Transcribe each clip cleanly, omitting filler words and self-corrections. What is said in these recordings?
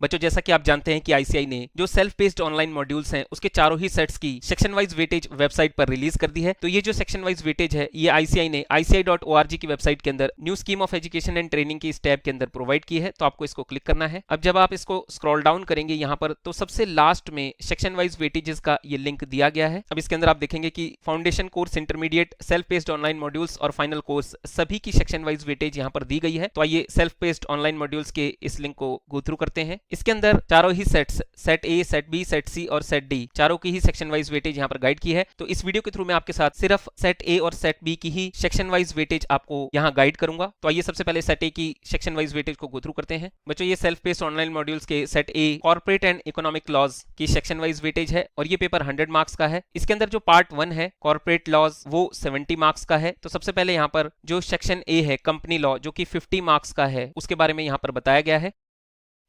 बच्चों जैसा कि आप जानते हैं कि आईसीआई ने जो सेल्फ बेस्ड ऑनलाइन मॉड्यूल्स हैं उसके चारों ही सेट्स की सेक्शन वाइज वेटेज वेबसाइट पर रिलीज कर दी है। तो ये जो सेक्शन वाइज वेटेज है ये आईसीआई ने ICI.org की वेबसाइट के अंदर new scheme of education and training की इस टैब के अंदर प्रोवाइड की है। तो आपको इसको क्लिक करना है। अब जब आप इसको स्क्रॉल डाउन करेंगे यहाँ पर तो सबसे लास्ट में सेक्शन वाइज वेटेजेस का ये लिंक दिया गया है। अब इसके अंदर आप देखेंगे कि foundation course, intermediate, self based online modules और फाइनल कोर्स सभी की सेक्शन वाइज वेटेज यहाँ पर दी गई है। तो आइए सेल्फ बेस्ड ऑनलाइन मॉड्यूल्स के इस लिंक को गो थ्रू करते हैं। इसके अंदर चारों ही sets, set A, set B, set C और सेट डी, चारों की ही सेक्शन वाइज वेटेज यहाँ पर गाइड की है। तो इस वीडियो के थ्रू मैं आपके साथ सिर्फ सेट ए और सेट बी की ही सेक्शन वाइज वेटेज आपको यहाँ गाइड करूंगा। तो आइए सबसे पहले सेट ए की सेक्शन वाइज वेटेज को गो थ्रू करते हैं। बच्चों ये सेल्फ बेस्ड ऑनलाइन मॉड्यूल्स के set A corporate and economic laws की सेक्शन वाइज वेटेज है और ये पेपर 100 मार्क्स का है। इसके अंदर जो पार्ट 1 है कॉर्पोरेट लॉज वो 70 मार्क्स का है। तो सबसे पहले यहाँ पर जो सेक्शन ए है कंपनी लॉ जो कि 50 मार्क्स का है उसके बारे में यहाँ पर बताया गया है।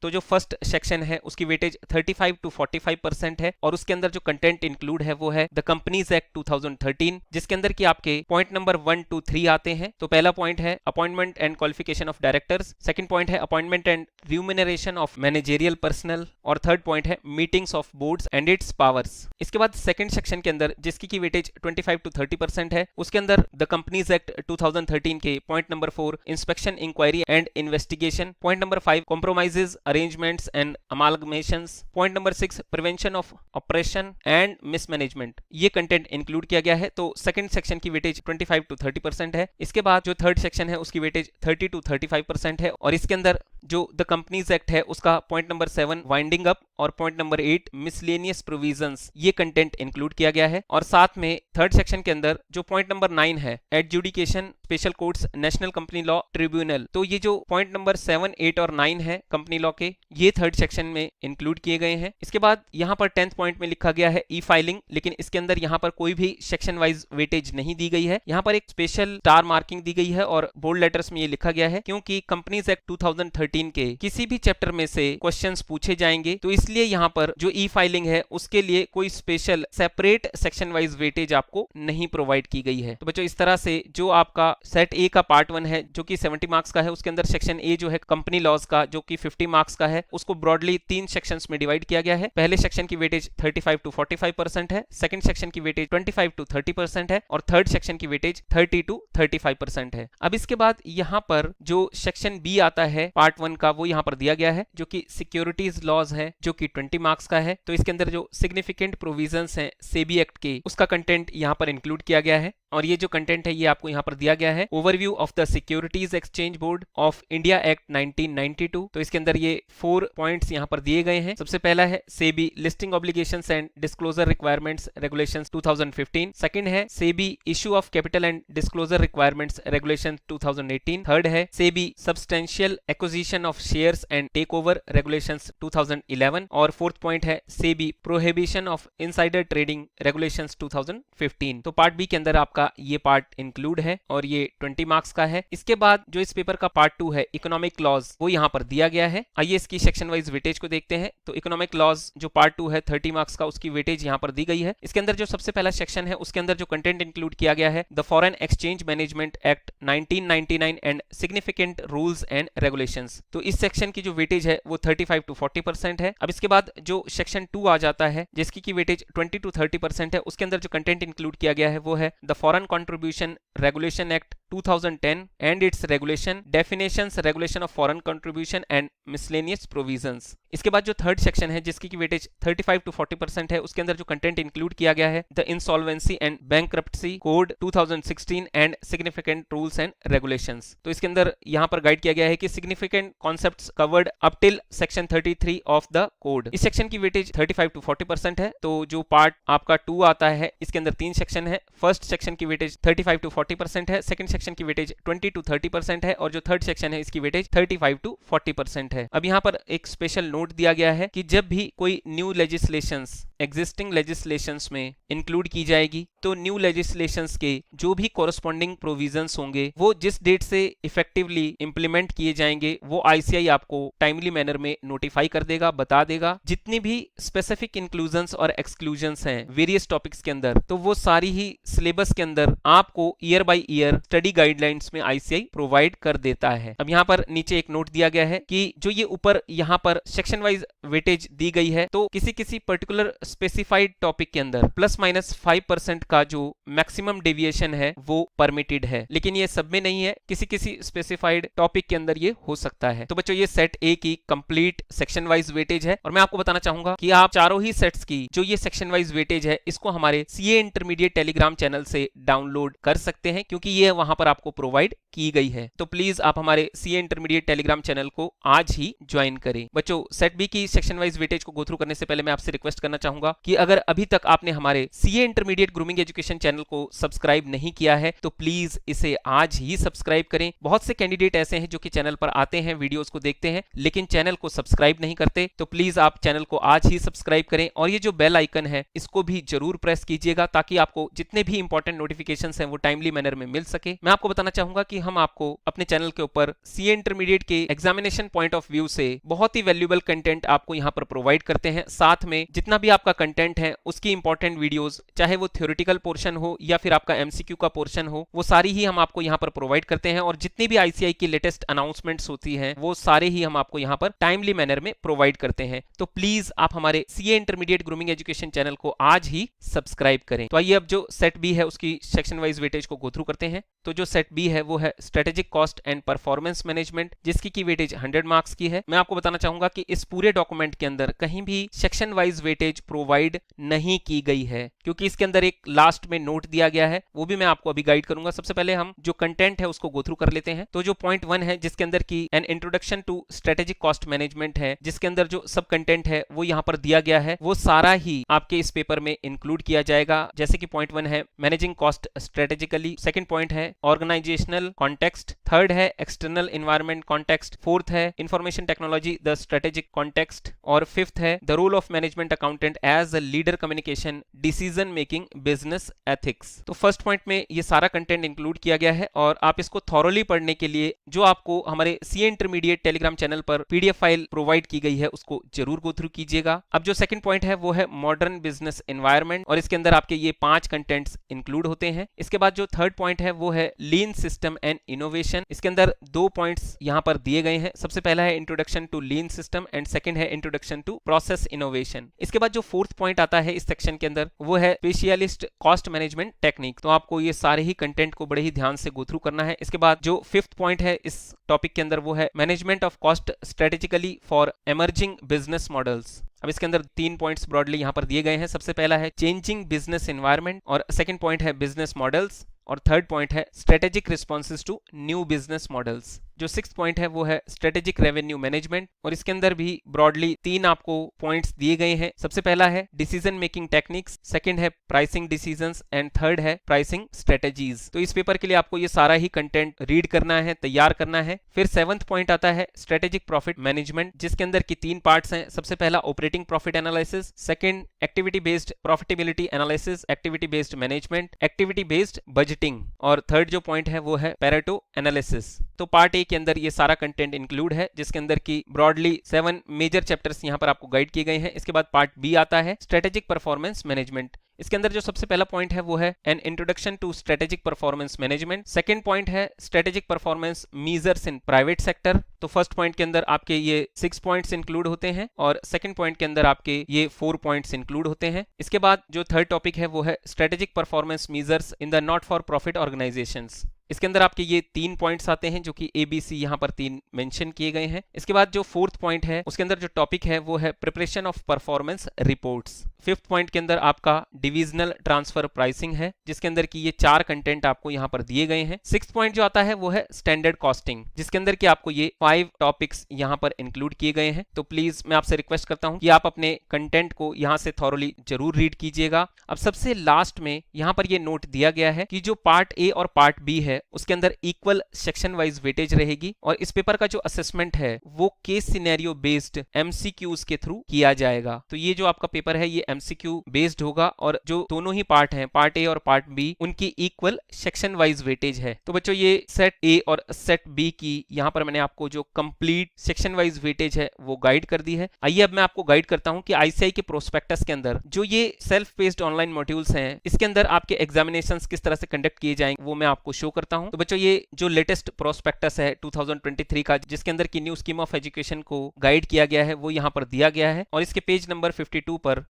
तो जो फर्स्ट सेक्शन है उसकी वेटेज 35 to 45% है और उसके अंदर जो कंटेंट इंक्लूड है वो है द कंपनीज एक्ट 2013, जिसके अंदर कि आपके पॉइंट नंबर 1 to 3 आते हैं। तो पहला पॉइंट है appointment and qualification of directors, second point है appointment and remuneration of managerial personnel और थर्ड पॉइंट है meetings of boards and its powers. इसके बाद सेकंड सेक्शन के अंदर जिसकी की वेटेज 25 to 30% है उसके अंदर द कंपनीज एक्ट 2013 के point number 4 inspection, inquiry and investigation, point number 5 compromises, arrangements and amalgamations, point number 6 prevention of operation and mismanagement, ये कंटेंट इंक्लूड किया गया है। तो सेकंड सेक्शन की वेटेज 25 to 30% है। इसके बाद जो थर्ड सेक्शन है उसकी वेटेज 30 to 35% है और इसके अंदर जो द कंपनीज एक्ट है उसका पॉइंट नंबर 7 वाइंडिंग अप और पॉइंट नंबर 8 मिसलेनियस प्रोविजंस, ये कंटेंट इंक्लूड किया गया है। और साथ में थर्ड सेक्शन के अंदर जो पॉइंट नंबर 9 है adjudication, special courts, national company law tribunal, तो ये जो पॉइंट नंबर 7, 8 और 9 है कंपनी लॉ के, ये थर्ड सेक्शन में इंक्लूड किए गए हैं। इसके बाद यहाँ पर 10th पॉइंट में लिखा गया है ई फाइलिंग, लेकिन इसके अंदर यहाँ पर कोई भी सेक्शन वाइज वेटेज नहीं दी गई है। यहाँ पर एक स्पेशल स्टार मार्किंग दी गई है और बोल्ड लेटर्स में ये लिखा गया है क्योंकि कंपनीज एक्ट 2013 के किसी भी चैप्टर में से क्वेश्चंस पूछे जाएंगे, तो इसलिए यहाँ पर जो ई फाइलिंग है उसके लिए कोई special separate section wise weightage आपको नहीं प्रोवाइड की गई है। तो बच्चों इस तरह से जो आपका सेट ए का पार्ट 1 है जो कि 70 मार्क्स का है उसके अंदर सेक्शन ए जो है कंपनी लॉज का जो कि 50 मार्क्स का है उसको ब्रॉडली 3 सेक्शंस में डिवाइड किया गया है। पहले सेक्शन की वेटेज 35 to 45% है, सेकंड सेक्शन की वेटेज 25 to 30% है और थर्ड सेक्शन की वेटेज 30 to 35% है। अब इसके बाद यहाँ पर जो सेक्शन बी आता है पार्ट 1 का वो यहाँ पर दिया गया है जो कि सिक्योरिटीज लॉज है जो कि 20 मार्क्स का है। तो इसके अंदर जो सिग्निफिकेंट प्रोविजंस हैं सेबी एक्ट के उसका कंटेंट यहाँ पर इंक्लूड किया गया है और ये जो कंटेंट है ये आपको यहाँ पर दिया गया है overview of the securities exchange board of India act 1992। तो इसके अंदर ये 4 पॉइंट्स यहाँ पर दिए गए हैं। सबसे पहला है SEBI listing obligations and disclosure requirements regulations 2015, second है SEBI issue of capital and disclosure requirements regulation 2018, third है SEBI substantial acquisition of shares and take over regulations 2011 और फोर्थ पॉइंट है SEBI prohibition of insider trading regulations 2015। तो पार्ट बी के अंदर आपका ये part include है और ये 20 मार्क्स का है। इसके बाद जो इस पेपर का पार्ट 2 है इकोनॉमिक लॉज वो यहाँ पर दिया गया है। आइए इसकी सेक्शन वाइज वेटेज को देखते हैं। तो इकोनॉमिक लॉज जो पार्ट 2 है 30 मार्क्स का उसकी वेटेज यहाँ पर दी गई है। इसके अंदर जो सबसे पहला सेक्शन है उसके अंदर जो कंटेंट इंक्लूड किया गया है the foreign exchange management act 1999 and significant rules and regulations. तो इस सेक्शन की जो वेटेज है वो 35 to 40% है। अब इसके बाद जो सेक्शन 2 आ जाता है जिसकी की वेटेज 20 to 30% है उसके अंदर जो कंटेंट इंक्लूड किया गया है वो है the foreign contribution regulation act 2010 and its regulation, definitions, regulation of foreign contribution and miscellaneous provisions। इसके बाद जो थर्ड सेक्शन है जिसकी की वेटेज 35 to 40% है उसके अंदर जो कंटेंट इंक्लूड किया गया है the insolvency and bankruptcy code 2016 and significant rules and regulations. तो इसके अंदर यहाँ पर गाइड किया गया है कि significant concepts covered up till section 33 of the code. इस सेक्शन की वेटेज 35 to 40% है। तो जो पार्ट आपका 2 आता है इसके अंदर 3 सेक्शन है। फर्स्ट सेक्शन की वेटेज 35 to 40% है, सेकंड सेक्शन की वेटेज 20 to 30% है और जो थर्ड सेक्शन है इसकी वेटेज 35 to 40% है। अब यहाँ पर एक स्पेशल नोट दिया गया है कि जब भी कोई न्यू लेजिस्लेशंस एग्जिस्टिंग लेजिस्लेशंस में इंक्लूड की जाएगी। तो न्यू लेजिस्लेशंस के जो भी कोरस्पॉन्डिंग प्रोविजंस होंगे वो जिस डेट से इफेक्टिवली इंप्लीमेंट किए जाएंगे वो आईसीआई आपको टाइमली मैनर में नोटिफाई कर देगा, बता देगा। जितनी भी स्पेसिफिक इंक्लूजन्स और एक्सक्लूजन्स हैं वेरियस टॉपिक्स के अंदर, तो वो सारी ही सिलेबस के अंदर आपको year by year study guidelines में आईसीआई प्रोवाइड कर देता है। अब यहाँ पर नीचे एक नोट दिया गया है कि जो ये ऊपर यहाँ पर सेक्शन वाइज वेटेज दी गई है, तो किसी किसी पर्टिकुलर स्पेसिफाइड टॉपिक के अंदर +-5% का जो मैक्सिमम डेविएशन है वो परमिटेड है, लेकिन ये सब में नहीं है, किसी किसी स्पेसिफाइड टॉपिक के अंदर ये हो सकता है। तो बच्चों ये सेट ए की कंप्लीट सेक्शन वाइज वेटेज है और मैं आपको बताना चाहूंगा कि आप चारों ही सेट्स की जो ये सेक्शन वाइज वेटेज है इसको हमारे सीए इंटरमीडिएट टेलीग्राम चैनल से डाउनलोड कर सकते हैं, क्योंकि ये वहां पर आपको प्रोवाइड की गई है। तो प्लीज आप हमारे सीए इंटरमीडिएट टेलीग्राम चैनल को आज ही ज्वाइन करें। बच्चों सेट बी की सेक्शन वाइज वेटेज को गो थ्रू करने से पहले मैं आपसे रिक्वेस्ट करना चाहूंगा कि अगर अभी तक आपने हमारे CA intermediate grooming education channel को सब्सक्राइब नहीं किया है तो प्लीज इसे आज ही सब्सक्राइब करें। बहुत से कैंडिडेट ऐसे हैं जो कि चैनल पर आते हैं, वीडियोस को देखते हैं, लेकिन चैनल को सब्सक्राइब नहीं करते। तो प्लीज आप चैनल को आज ही सब्सक्राइब करें और ये जो बेल आइकन है इसको भी जरूर प्रेस कीजिएगा ताकि आपको जितने भी इंपॉर्टेंट नोटिफिकेशंस हैं वो टाइमली मैनर में मिल सके। मैं आपको बताना चाहूंगा कि हम आपको अपने चैनल के ऊपर सीए इंटरमीडिएट के एग्जामिनेशन पॉइंट ऑफ व्यू से बहुत ही वैल्यूएबल कंटेंट आपको यहाँ पर प्रोवाइड करते हैं। साथ में जितना भी आपका कंटेंट है उसकी इंपॉर्टेंट वीडियोस, चाहे वो थ्योरेटिकल पोर्शन हो या फिर आपका एमसीक्यू का पोर्शन हो, वो सारी ही हम आपको यहाँ पर प्रोवाइड करते हैं और जितनी भी आईसीआई की लेटेस्ट अनाउंसमेंट्स होती हैं वो सारे ही हम आपको यहाँ पर टाइमली मैनर में प्रोवाइड करते हैं। तो प्लीज आप हमारे CA intermediate grooming education channel को आज ही सब्सक्राइब करें। तो आइए अब जो सेट बी है उसकी सेक्शन वाइज वेटेज को गो थ्रू करते हैं। तो जो सेट बी है वो है strategic cost and performance management, जिसकी की वेटेज 100 मार्क्स की है। मैं आपको बताना चाहूंगा कि इस पूरे डॉक्यूमेंट के अंदर कहीं भी सेक्शन वाइज वेटेज प्रोवाइड नहीं की गई है, क्योंकि इसके अंदर एक लास्ट में नोट दिया गया है, वो भी मैं आपको अभी गाइड करूंगा। सबसे पहले हम जो कंटेंट है उसको गो थ्रू कर लेते हैं। तो जो पॉइंट 1 है जिसके अंदर की an introduction to strategic cost management है, जिसके अंदर जो सब कंटेंट है वो यहाँ पर दिया गया है, वो सारा ही आपके इस पेपर में इंक्लूड किया जाएगा। जैसे कि पॉइंट 1 है managing cost strategically, second point है ऑर्गेनाइजेशनल कॉन्टेक्स्ट, थर्ड है एक्सटर्नल एनवायरनमेंट कॉन्टेक्स्ट, फोर्थ है information technology the strategic context, और फिफ्थ है the role of management accountant as a leader communication decision making business ethics. तो first point में ये सारा content include किया गया है और आप इसको थॉरोली पढ़ने के लिए जो आपको हमारे सीए इंटरमीडिएट टेलीग्राम चैनल पर पीडीएफ फाइल प्रोवाइड की गई है उसको जरूर गो थ्रू कीजिएगा। अब जो सेकंड पॉइंट है वो है मॉडर्न बिजनेस एनवायरनमेंट और इसके अंदर आपके ये 5 कंटेंट्स इंक्लूड होते हैं। इसके बाद जो थर्ड पॉइंट है वो है लीन सिस्टम एंड इनोवेशन। इसके अंदर 2 पॉइंट्स यहाँ पर दिए गए हैं। सबसे पहला है introduction to lean system and second है इंट्रोडक्शन टू प्रोसेस इनोवेशन। इसके बाद जो फोर्थ पॉइंट आता है इस सेक्शन के अंदर वो है स्पेशलिस्ट कॉस्ट मैनेजमेंट टेक्निक। तो आपको ये सारे ही कंटेंट को बड़े ही ध्यान से गो थ्रू करना है। इसके बाद जो फिफ्थ पॉइंट है इस टॉपिक के अंदर वो है management of cost strategically for emerging business models. अब इसके अंदर 3 पॉइंट्स ब्रॉडली यहाँ पर दिए गए हैं। सबसे पहला है चेंजिंग बिजनेस एनवायरनमेंट और सेकंड पॉइंट है बिजनेस मॉडल्स और थर्ड पॉइंट है strategic responses to new business models. जो सिक्स्थ पॉइंट है वो है स्ट्रेटेजिक रेवेन्यू मैनेजमेंट और इसके अंदर भी ब्रॉडली 3 आपको पॉइंट्स दिए गए हैं। सबसे पहला है डिसीजन मेकिंग टेक्निक्स, सेकंड है प्राइसिंग डिसीजंस एंड थर्ड है प्राइसिंग स्ट्रेटेजीज। तो इस पेपर के लिए आपको ये सारा ही कंटेंट रीड करना है, तैयार करना है। फिर 7th पॉइंट आता है स्ट्रेटेजिक प्रॉफिट मैनेजमेंट, जिसके अंदर की 3 पार्ट्स हैं। सबसे पहला operating profit analysis, second activity based profitability analysis, activity based management, activity based budgeting और थर्ड जो पॉइंट है वो है पैरेटो एनालिसिस। तो पार्ट ए के अंदर ये सारा कंटेंट इंक्लूड है, जिसके अंदर की ब्रॉडली 7 मेजर चैप्टर्स यहाँ पर आपको गाइड किए गए हैं। इसके बाद पार्ट बी आता है स्ट्रेटेजिक परफॉर्मेंस मैनेजमेंट। इसके अंदर जो सबसे पहला पॉइंट है वो है an introduction to strategic performance management, second point है strategic performance measures in private sector. तो फर्स्ट पॉइंट के अंदर आपके ये 6 पॉइंट्स इंक्लूड होते हैं और सेकंड पॉइंट के अंदर आपके ये 4 पॉइंट्स इंक्लूड होते हैं। इसके बाद जो थर्ड टॉपिक है वो है strategic performance measures in the not for profit organisations. इसके अंदर आपके ये 3 पॉइंट्स आते हैं जो कि ABC यहाँ पर 3 मेंशन किए गए हैं। इसके बाद जो फोर्थ पॉइंट है उसके अंदर जो टॉपिक है वो है preparation of performance reports. Fifth point के अंदर आपका डिविजनल ट्रांसफर प्राइसिंग है, जिसके अंदर की ये 4 कंटेंट आपको यहाँ पर दिए गए हैं। सिक्स्थ पॉइंट जो आता है वो है स्टैंडर्ड कॉस्टिंग, जिसके अंदर की आपको ये 5 टॉपिक्स यहाँ पर इंक्लूड किए गए हैं। तो प्लीज मैं आपसे रिक्वेस्ट करता हूँ कि आप अपने कंटेंट को यहाँ से थॉरोली जरूर रीड कीजिएगा। अब सबसे लास्ट में यहाँ पर ये नोट दिया गया है कि जो पार्ट ए और पार्ट बी है है उसके अंदर इक्वल सेक्शन वाइज वेटेज रहेगी और इस पेपर का जो असेसमेंट है वो केस सिनेरियो बेस्ड एमसीक्यूज के थ्रू किया जाएगा। तो ये जो आपका पेपर है ये एमसीक्यू बेस्ड होगा और जो दोनों ही पार्ट हैं, पार्ट ए और पार्ट बी, उनकी इक्वल सेक्शन वाइज वेटेज है। तो बच्चों ये सेट ए और सेट बी की यहां पर मैंने आपको जो कंप्लीट सेक्शन वाइज वेटेज है वो गाइड कर दी है। आइए अब मैं आपको गाइड करता हूं कि आईसीआई के प्रोस्पेक्टस के अंदर जो ये सेल्फ पेस्ड ऑनलाइन मॉड्यूल्स हैं इसके अंदर आपके एग्जामिनेशंस किस तरह से कंडक्ट किए जाएंगे वो मैं आपको शो करता हूं। तो बच्चों ये जो लेटेस्ट प्रोस्पेक्टस है 2023 का जिसके अंदर की न्यू स्कीम ऑफ एजुकेशन को गाइड किया गया है वो यहां पर दिया गया है और इसके पेज नंबर 52 पर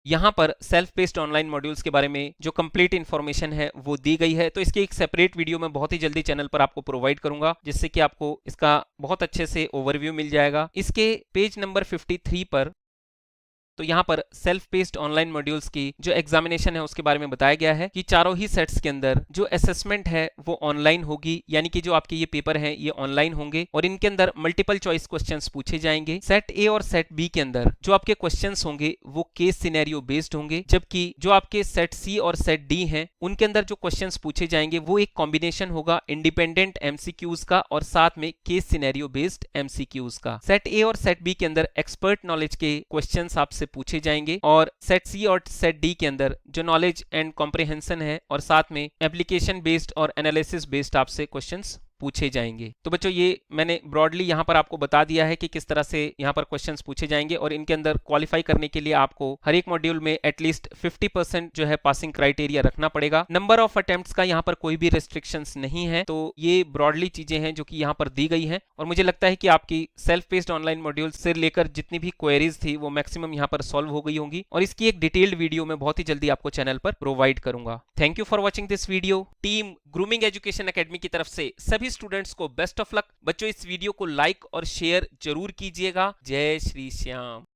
यहां पर सेल्फ पेस्ड ऑनलाइन मॉड्यूल्स के बारे में जो कंप्लीट इंफॉर्मेशन है वो दी गई है। तो इसकी एक सेपरेट वीडियो मैं बहुत ही जल्दी चैनल पर आपको प्रोवाइड करूंगा जिससे कि आपको इसका बहुत अच्छे से ओवरव्यू मिल जाएगा। इसके पेज नंबर 53 पर तो यहाँ पर सेल्फ पेस्ड ऑनलाइन मॉड्यूल्स की जो एग्जामिनेशन है उसके बारे में बताया गया है कि चारों ही सेट्स के अंदर जो असेसमेंट है वो ऑनलाइन होगी, यानी कि जो आपके ये पेपर हैं ये ऑनलाइन होंगे और इनके अंदर मल्टीपल चॉइस क्वेश्चंस पूछे जाएंगे। सेट ए और सेट बी के अंदर जो आपके क्वेश्चंस होंगे वो केस सिनेरियो बेस्ड होंगे, जबकि जो आपके सेट सी और सेट डी हैं उनके अंदर जो क्वेश्चंस पूछे जाएंगे वो एक कॉम्बिनेशन होगा इंडिपेंडेंट एमसीक्यूज का और साथ में केस सिनेरियो बेस्ड एमसीक्यूज का। सेट ए और सेट बी के अंदर एक्सपर्ट नॉलेज के क्वेश्चंस आपसे पूछे जाएंगे और सेट सी और सेट डी के अंदर जो नॉलेज एंड कॉम्प्रिहेंशन है और साथ में एप्लीकेशन बेस्ड और एनालिसिस बेस्ड आपसे क्वेश्चंस पूछे जाएंगे। तो बच्चों ये मैंने ब्रॉडली यहाँ पर आपको बता दिया है कि किस तरह से यहाँ पर क्वेश्चंस पूछे जाएंगे और इनके अंदर क्वालिफाई करने के लिए आपको हर एक मॉड्यूल में एटलीस्ट 50% जो है पासिंग क्राइटेरिया रखना पड़ेगा। नंबर ऑफ अटेम्प्ट्स का यहाँ पर कोई भी रेस्ट्रिक्शंस नहीं है। तो ये ब्रॉडली चीजें हैं जो कि यहाँ पर दी गई हैं और मुझे लगता है कि आपकी सेल्फ पेस्ड ऑनलाइन मॉड्यूल से लेकर जितनी भी क्वेरीज थी वो मैक्सिमम यहाँ पर सॉल्व हो गई होंगी और इसकी एक डिटेल्ड वीडियो मैं बहुत ही जल्दी आपको चैनल पर प्रोवाइड करूंगा। Thank you for watching this video. Team grooming education academy की तरफ से सभी स्टूडेंट्स को बेस्ट ऑफ लक। बच्चों इस वीडियो को लाइक और शेयर जरूर कीजिएगा। जय श्री श्याम।